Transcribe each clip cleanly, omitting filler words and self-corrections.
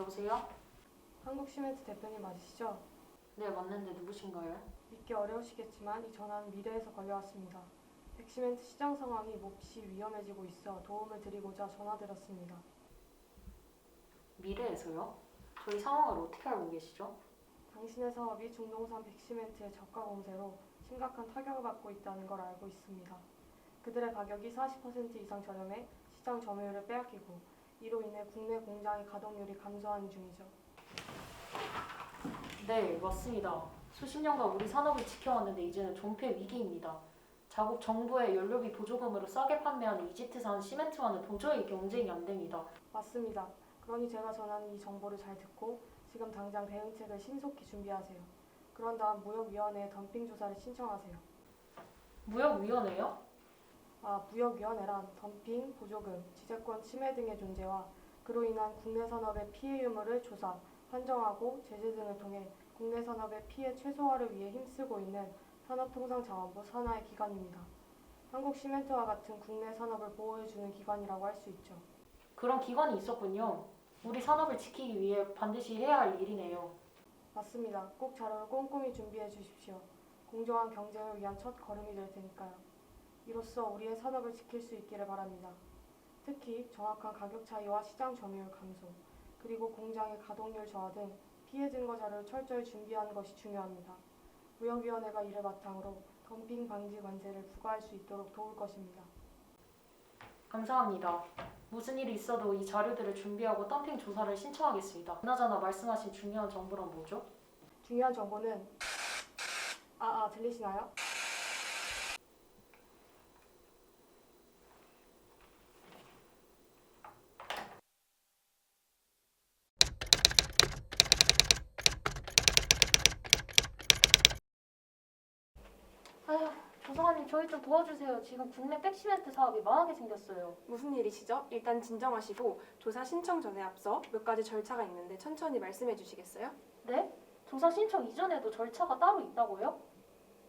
여보세요? 한국시멘트 대표님 맞으시죠? 네, 맞는데 누구신가요? 믿기 어려우시겠지만 이 전화는 미래에서 걸려왔습니다. 백시멘트 시장 상황이 몹시 위험해지고 있어 도움을 드리고자 전화드렸습니다. 미래에서요? 저희 상황을 어떻게 알고 계시죠? 당신의 사업이 중동산 백시멘트의 저가 공세로 심각한 타격을 받고 있다는 걸 알고 있습니다. 그들의 가격이 40% 이상 저렴해 시장 점유율을 빼앗기고 이로 인해 국내 공장의 가동률이 감소하는 중이죠. 네, 맞습니다. 수십 년간 우리 산업을 지켜왔는데 이제는 존폐 위기입니다. 자국 정부의 연료비 보조금으로 싸게 판매하는 이집트산 시멘트와는 도저히 경쟁이 안 됩니다. 맞습니다. 그러니 제가 전하는 이 정보를 잘 듣고 지금 당장 대응책을 신속히 준비하세요. 그런 다음 무역위원회에 덤핑 조사를 신청하세요. 무역위원회요? 무역위원회란 덤핑, 보조금, 지재권 침해 등의 존재와 그로 인한 국내 산업의 피해 유무를 조사, 판정하고 제재 등을 통해 국내 산업의 피해 최소화를 위해 힘쓰고 있는 산업통상자원부 산하의 기관입니다. 한국시멘트와 같은 국내 산업을 보호해주는 기관이라고 할 수 있죠. 그런 기관이 있었군요. 우리 산업을 지키기 위해 반드시 해야 할 일이네요. 맞습니다. 꼭 자료를 꼼꼼히 준비해 주십시오. 공정한 경쟁을 위한 첫 걸음이 될 테니까요. 이로써 우리의 산업을 지킬 수 있기를 바랍니다. 특히 정확한 가격 차이와 시장 점유율 감소, 그리고 공장의 가동률 저하 등 피해 증거 자료를 철저히 준비하는 것이 중요합니다. 무역위원회가 이를 바탕으로 덤핑 방지 관세를 부과할 수 있도록 도울 것입니다. 감사합니다. 무슨 일이 있어도 이 자료들을 준비하고 덤핑 조사를 신청하겠습니다. 그나저나 말씀하신 중요한 정보란 뭐죠? 중요한 정보는 들리시나요? 아휴, 조사관님 저희 좀 도와주세요. 지금 국내 백시멘트 사업이 망하게 생겼어요. 무슨 일이시죠? 일단 진정하시고 조사 신청 전에 앞서 몇 가지 절차가 있는데 천천히 말씀해 주시겠어요? 네? 조사 신청 이전에도 절차가 따로 있다고요?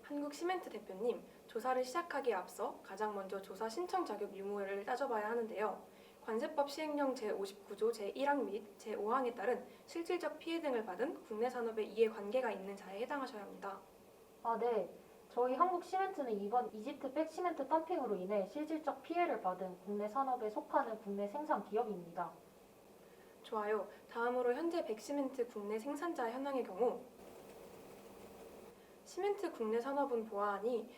한국시멘트 대표님, 조사를 시작하기에 앞서 가장 먼저 조사 신청 자격 유무를 따져봐야 하는데요. 관세법 시행령 제59조 제1항 및 제5항에 따른 실질적 피해 등을 받은 국내 산업의 이해관계가 있는 자에 해당하셔야 합니다. 아, 네. 저희 한국시멘트는 이번 이집트 백시멘트 덤핑으로 인해 실질적 피해를 받은 국내 산업에 속하는 국내 생산 기업입니다. 좋아요. 다음으로 현재 백시멘트 국내 생산자 현황의 경우 시멘트 국내 산업은 보아하니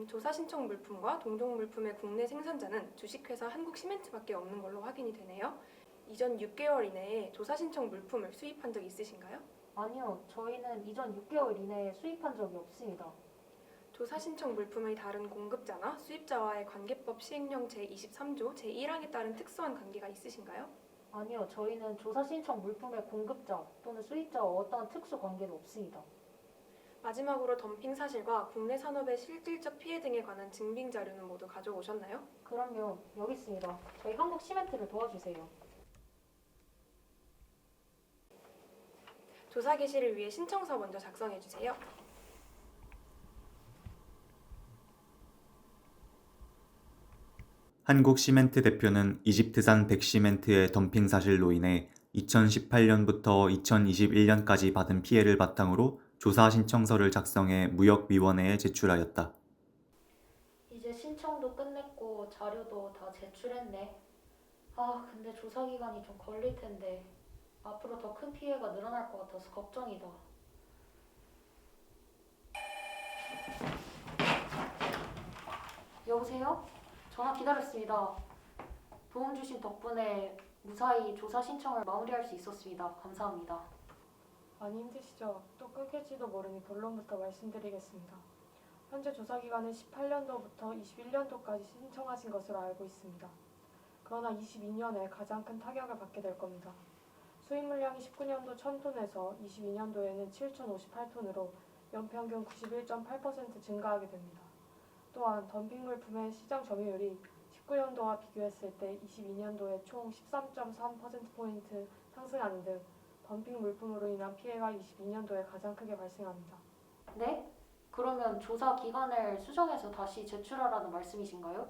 조사 신청 물품과 동종 물품의 국내 생산자는 주식회사 한국시멘트밖에 없는 걸로 확인이 되네요. 이전 6개월 이내에 조사 신청 물품을 수입한 적 있으신가요? 아니요, 저희는 이전 6개월 이내에 수입한 적이 없습니다. 조사 신청 물품의 다른 공급자나 수입자와의 관계법 시행령 제23조 제1항에 따른 특수한 관계가 있으신가요? 아니요, 저희는 조사 신청 물품의 공급자 또는 수입자와 어떠한 특수 관계도 없습니다. 마지막으로 덤핑 사실과 국내 산업의 실질적 피해 등에 관한 증빙 자료는 모두 가져오셨나요? 그럼요, 여기 있습니다. 저희 한국시멘트를 도와주세요. 조사 개시를 위해 신청서 먼저 작성해 주세요. 한국시멘트 대표는 이집트산 백시멘트의 덤핑 사실로 인해 2018년부터 2021년까지 받은 피해를 바탕으로 조사 신청서를 작성해 무역위원회에 제출하였다. 이제 신청도 끝냈고 자료도 다 제출했네. 근데 조사 기간이 좀 걸릴 텐데 앞으로 더 큰 피해가 늘어날 것 같아서 걱정이다. 여보세요? 전화 기다렸습니다. 도움 주신 덕분에 무사히 조사 신청을 마무리할 수 있었습니다. 감사합니다. 많이 힘드시죠? 또 끊길지도 모르니 본론부터 말씀드리겠습니다. 현재 조사 기간은 18년도부터 21년도까지 신청하신 것으로 알고 있습니다. 그러나 22년에 가장 큰 타격을 받게 될 겁니다. 수입 물량이 19년도 1000톤에서 22년도에는 7058톤으로 연평균 91.8% 증가하게 됩니다. 또한 덤핑 물품의 시장 점유율이 19년도와 비교했을 때 22년도에 총 13.3%포인트 상승하는 등 덤핑 물품으로 인한 피해가 22년도에 가장 크게 발생합니다. 네? 그러면 조사 기간을 수정해서 다시 제출하라는 말씀이신가요?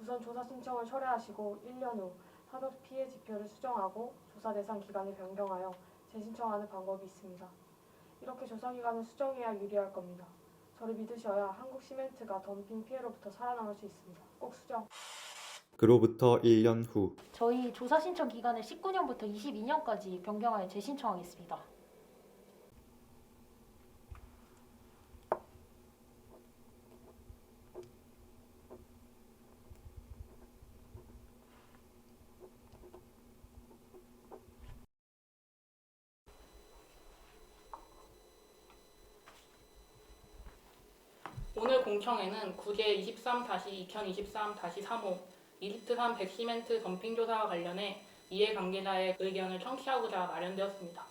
우선 조사 신청을 철회하시고 1년 후 산업 피해 지표를 수정하고 조사 대상 기간을 변경하여 재신청하는 방법이 있습니다. 이렇게 조사 기간을 수정해야 유리할 겁니다. 저를 믿으셔야 한국시멘트가 덤핑 피해로부터 살아남을 수 있습니다. 꼭 수정! 그로부터 1년 후 저희 조사 신청 기간을 19년부터 22년까지 변경하여 재신청하겠습니다. 오늘 공청회는 구제 23-2023-35 이집트산 백시멘트 덤핑 조사와 관련해 이해관계자의 의견을 청취하고자 마련되었습니다.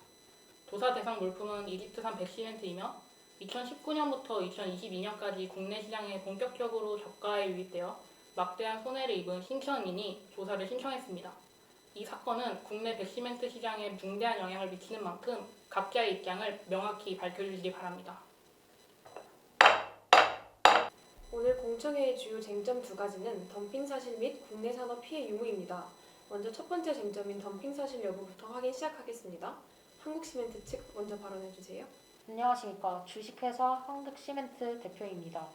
조사 대상 물품은 이집트산 백시멘트이며 2019년부터 2022년까지 국내 시장에 본격적으로 저가에 유입되어 막대한 손해를 입은 신청인이 조사를 신청했습니다. 이 사건은 국내 백시멘트 시장에 중대한 영향을 미치는 만큼 각자의 입장을 명확히 밝혀주시기 바랍니다. 오늘 공청회의 주요 쟁점 두 가지는 덤핑 사실 및 국내 산업 피해 유무입니다. 먼저 첫 번째 쟁점인 덤핑 사실 여부부터 확인 시작하겠습니다. 한국시멘트 측 먼저 발언해주세요. 안녕하십니까. 주식회사 한국시멘트 대표입니다.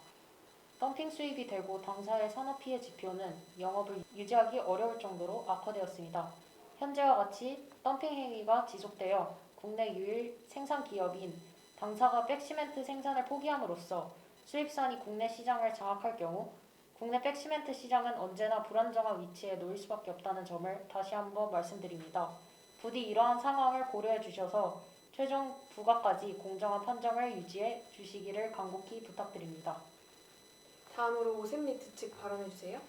덤핑 수입이 되고 당사의 산업피해 지표는 영업을 유지하기 어려울 정도로 악화되었습니다. 현재와 같이 덤핑 행위가 지속되어 국내 유일 생산 기업인 당사가 백시멘트 생산을 포기함으로써 수입산이 국내 시장을 장악할 경우 국내 백시멘트 시장은 언제나 불안정한 위치에 놓일 수밖에 없다는 점을 다시 한번 말씀드립니다. 부디 이러한 상황을 고려해 주셔서 최종 부가까지 공정한 판정을 유지해 주시기를 간곡히 부탁드립니다. 다음으로 오셈리트 측 발언해주세요.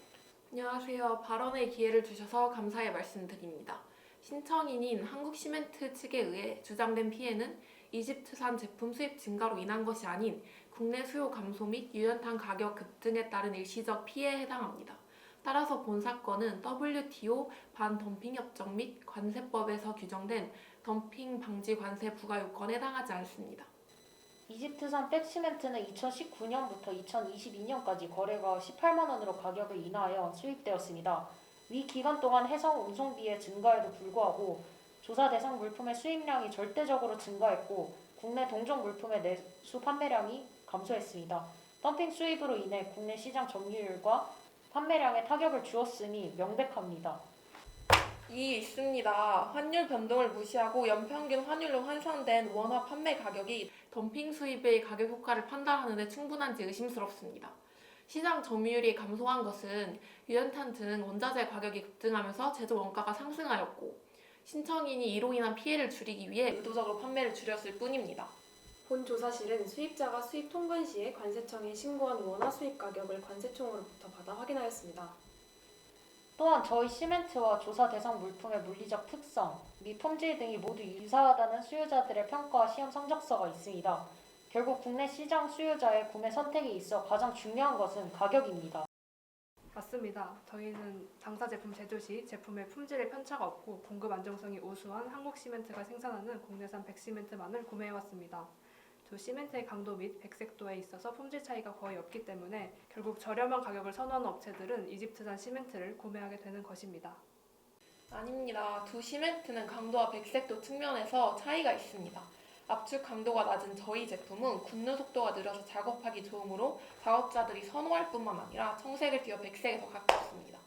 안녕하세요. 발언의 기회를 주셔서 감사의 말씀드립니다. 신청인인 한국시멘트 측에 의해 주장된 피해는 이집트산 제품 수입 증가로 인한 것이 아닌 국내 수요 감소 및 유연탄 가격 급등에 따른 일시적 피해에 해당합니다. 따라서 본 사건은 WTO 반덤핑 협정 및 관세법에서 규정된 덤핑 방지 관세 부과 요건에 해당하지 않습니다. 이집트산 백시멘트는 2019년부터 2022년까지 거래가 18만 원으로 가격을 인하하여 수입되었습니다. 위 기간 동안 해상 운송비의 증가에도 불구하고 조사 대상 물품의 수입량이 절대적으로 증가했고 국내 동종 물품의 내수 판매량이 감소했습니다. 덤핑 수입으로 인해 국내 시장 점유율과 판매량에 타격을 주었음이 명백합니다. 이의 있습니다. 환율 변동을 무시하고 연평균 환율로 환산된 원화 판매 가격이 덤핑 수입의 가격 효과를 판단하는 데 충분한지 의심스럽습니다. 시장 점유율이 감소한 것은 유연탄 등 원자재 가격이 급등하면서 제조 원가가 상승하였고 신청인이 이로 인한 피해를 줄이기 위해 의도적으로 판매를 줄였을 뿐입니다. 본 조사실은 수입자가 수입 통관 시에 관세청에 신고한 원화 수입 가격을 관세청으로부터 받아 확인하였습니다. 또한 저희 시멘트와 조사 대상 물품의 물리적 특성 및 품질 등이 모두 유사하다는 수요자들의 평가 시험 성적서가 있습니다. 결국 국내 시장 수요자의 구매 선택에 있어 가장 중요한 것은 가격입니다. 맞습니다. 저희는 당사 제품 제조 시 제품의 품질에 편차가 없고 공급 안정성이 우수한 한국시멘트가 생산하는 국내산 백시멘트만을 구매해왔습니다. 두 시멘트의 강도 및 백색도에 있어서 품질 차이가 거의 없기 때문에 결국 저렴한 가격을 선호하는 업체들은 이집트산 시멘트를 구매하게 되는 것입니다. 아닙니다. 두 시멘트는 강도와 백색도 측면에서 차이가 있습니다. 압축 강도가 낮은 저희 제품은 굳는 속도가 느려서 작업하기 좋으므로 작업자들이 선호할 뿐만 아니라 청색을 띄어 백색에 더 가깝습니다.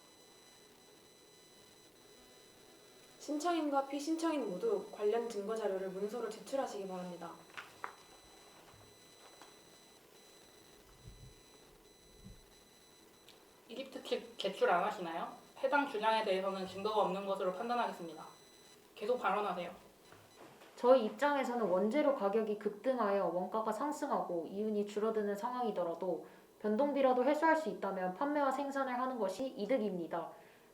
신청인과 피신청인 모두 관련 증거 자료를 문서로 제출하시기 바랍니다. 이집트 측 제출 안 하시나요? 해당 주장에 대해서는 증거가 없는 것으로 판단하겠습니다. 계속 발언하세요. 저희 입장에서는 원재료 가격이 급등하여 원가가 상승하고 이윤이 줄어드는 상황이더라도 변동비라도 해소할 수 있다면 판매와 생산을 하는 것이 이득입니다.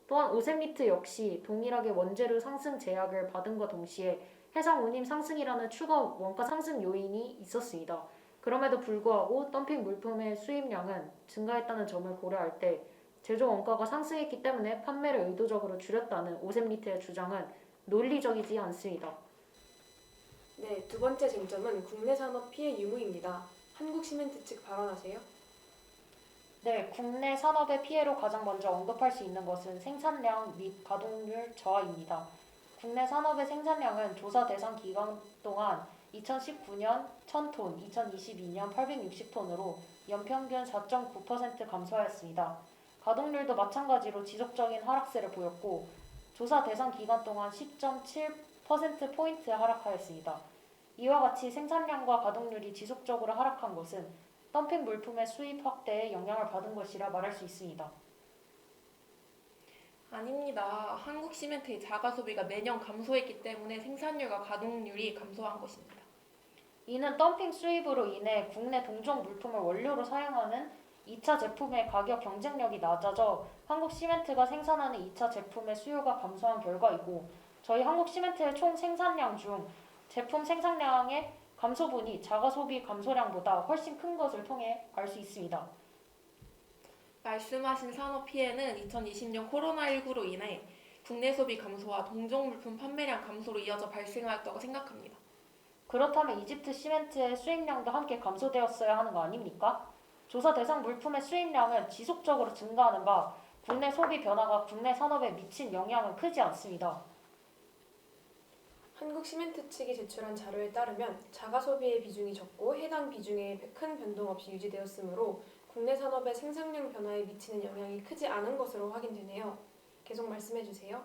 또한 오셈리트 역시 동일하게 원재료 상승 제약을 받은과 동시에 해상 운임 상승이라는 추가 원가 상승 요인이 있었습니다. 그럼에도 불구하고 덤핑 물품의 수입량은 증가했다는 점을 고려할 때 제조 원가가 상승했기 때문에 판매를 의도적으로 줄였다는 오셈리트의 주장은 논리적이지 않습니다. 네, 두 번째 쟁점은 국내 산업 피해 유무입니다. 한국시멘트 측 발언하세요. 네, 국내 산업의 피해로 가장 먼저 언급할 수 있는 것은 생산량 및 가동률 저하입니다. 국내 산업의 생산량은 조사 대상 기간 동안 2019년 1000톤, 2022년 860톤으로 연평균 4.9% 감소하였습니다. 가동률도 마찬가지로 지속적인 하락세를 보였고 조사 대상 기간 동안 10.7%포인트 하락하였습니다. 이와 같이 생산량과 가동률이 지속적으로 하락한 것은 덤핑 물품의 수입 확대에 영향을 받은 것이라 말할 수 있습니다. 아닙니다. 한국 시멘트의 자가 소비가 매년 감소했기 때문에 생산률과 가동률이 감소한 것입니다. 이는 덤핑 수입으로 인해 국내 동종 물품을 원료로 사용하는 2차 제품의 가격 경쟁력이 낮아져 한국 시멘트가 생산하는 2차 제품의 수요가 감소한 결과이고 저희 한국 시멘트의 총 생산량 중 제품 생산량의 감소분이 자가 소비 감소량보다 훨씬 큰 것을 통해 알 수 있습니다. 말씀하신 산업 피해는 2020년 코로나19로 인해 국내 소비 감소와 동종 물품 판매량 감소로 이어져 발생하였다고 생각합니다. 그렇다면 이집트 시멘트의 수입량도 함께 감소되었어야 하는 거 아닙니까? 조사 대상 물품의 수입량은 지속적으로 증가하는 바 국내 소비 변화가 국내 산업에 미친 영향은 크지 않습니다. 한국 시멘트 측이 제출한 자료에 따르면 자가 소비의 비중이 적고 해당 비중에 큰 변동 없이 유지되었으므로 국내 산업의 생산량 변화에 미치는 영향이 크지 않은 것으로 확인되네요. 계속 말씀해 주세요.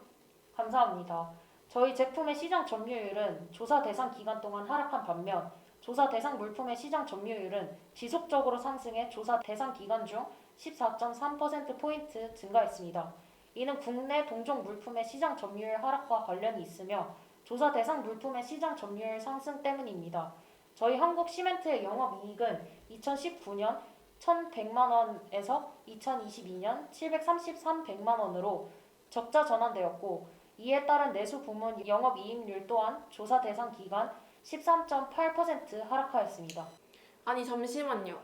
감사합니다. 저희 제품의 시장 점유율은 조사 대상 기간 동안 하락한 반면 조사 대상 물품의 시장 점유율은 지속적으로 상승해 조사 대상 기간 중 14.3%포인트 증가했습니다. 이는 국내 동종 물품의 시장 점유율 하락과 관련이 있으며 조사 대상 물품의 시장 점유율 상승 때문입니다. 저희 한국 시멘트의 영업이익은 2019년 1,100만 원에서 2022년 733,100만 원으로 적자 전환되었고 이에 따른 내수 부문 영업이익률 또한 조사 대상 기간 13.8% 하락하였습니다. 아니 잠시만요.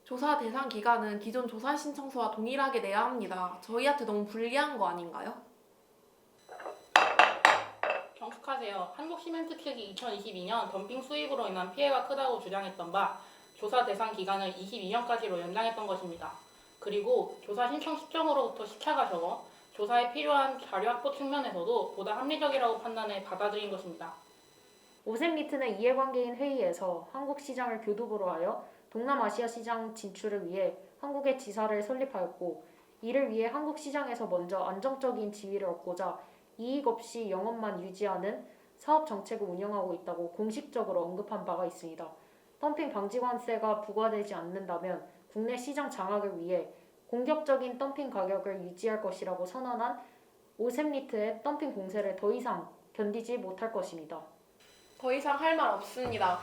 조사 대상 기간은 기존 조사 신청서와 동일하게 내야 합니다. 저희한테 너무 불리한 거 아닌가요? 경축하세요. 한국 시멘트 측이 2022년 덤핑 수입으로 인한 피해가 크다고 주장했던 바 조사 대상 기간을 22년까지로 연장했던 것입니다. 그리고 조사 신청 시점으로부터 시차가 적어 조사에 필요한 자료 확보 측면에서도 보다 합리적이라고 판단해 받아들인 것입니다. 오셈리트는 이해관계인 회의에서 한국 시장을 교두보로 하여 동남아시아 시장 진출을 위해 한국의 지사를 설립하였고 이를 위해 한국 시장에서 먼저 안정적인 지위를 얻고자 이익 없이 영업만 유지하는 사업 정책을 운영하고 있다고 공식적으로 언급한 바가 있습니다. 덤핑 방지 관세가 부과되지 않는다면 국내 시장 장악을 위해 공격적인 덤핑 가격을 유지할 것이라고 선언한 오셈리트의 덤핑 공세를 더 이상 견디지 못할 것입니다. 더 이상 할 말 없습니다.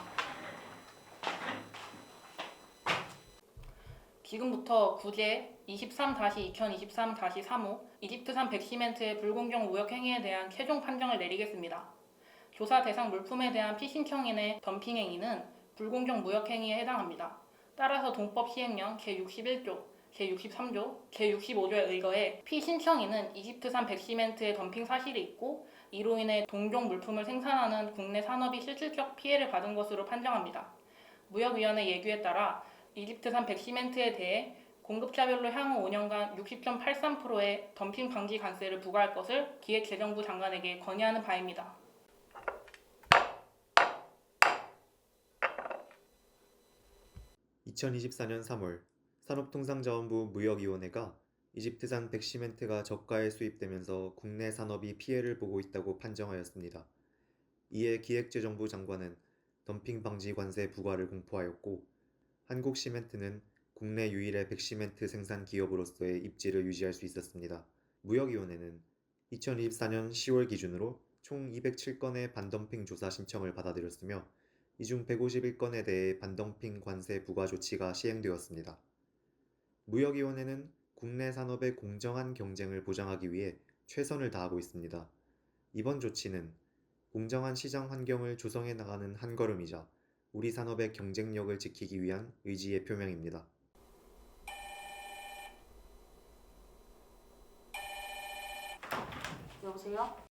지금부터 구제 23-2023-3호 이집트산 백시멘트의 불공정 무역 행위에 대한 최종 판정을 내리겠습니다. 조사 대상 물품에 대한 피신청인의 덤핑 행위는 불공정 무역 행위에 해당합니다. 따라서 동법 시행령 제61조, 제63조, 제65조에 의거해 피신청인은 이집트산 백시멘트의 덤핑 사실이 있고 이로 인해 동종 물품을 생산하는 국내 산업이 실질적 피해를 받은 것으로 판정합니다. 무역위원회 예규에 따라 이집트산 백시멘트에 대해 공급자별로 향후 5년간 60.83%의 덤핑 방지 관세를 부과할 것을 기획재정부 장관에게 건의하는 바입니다. (2024년 3월) 산업통상자원부 무역위원회가 이집트산 백시멘트가 저가에 수입되면서 국내 산업이 피해를 보고 있다고 판정하였습니다. 이에 기획재정부 장관은 덤핑 방지 관세 부과를 공포하였고 한국 시멘트는 국내 유일의 백시멘트 생산 기업으로서의 입지를 유지할 수 있었습니다. 무역위원회는 2024년 10월 기준으로 총 207건의 반덤핑 조사 신청을 받아들였으며 이 중 151건에 대해 반덤핑 관세 부과 조치가 시행되었습니다. 무역위원회는 국내 산업의 공정한 경쟁을 보장하기 위해 최선을 다하고 있습니다. 이번 조치는 공정한 시장 환경을 조성해 나가는 한 걸음이자 우리 산업의 경쟁력을 지키기 위한 의지의 표명입니다. 여보세요?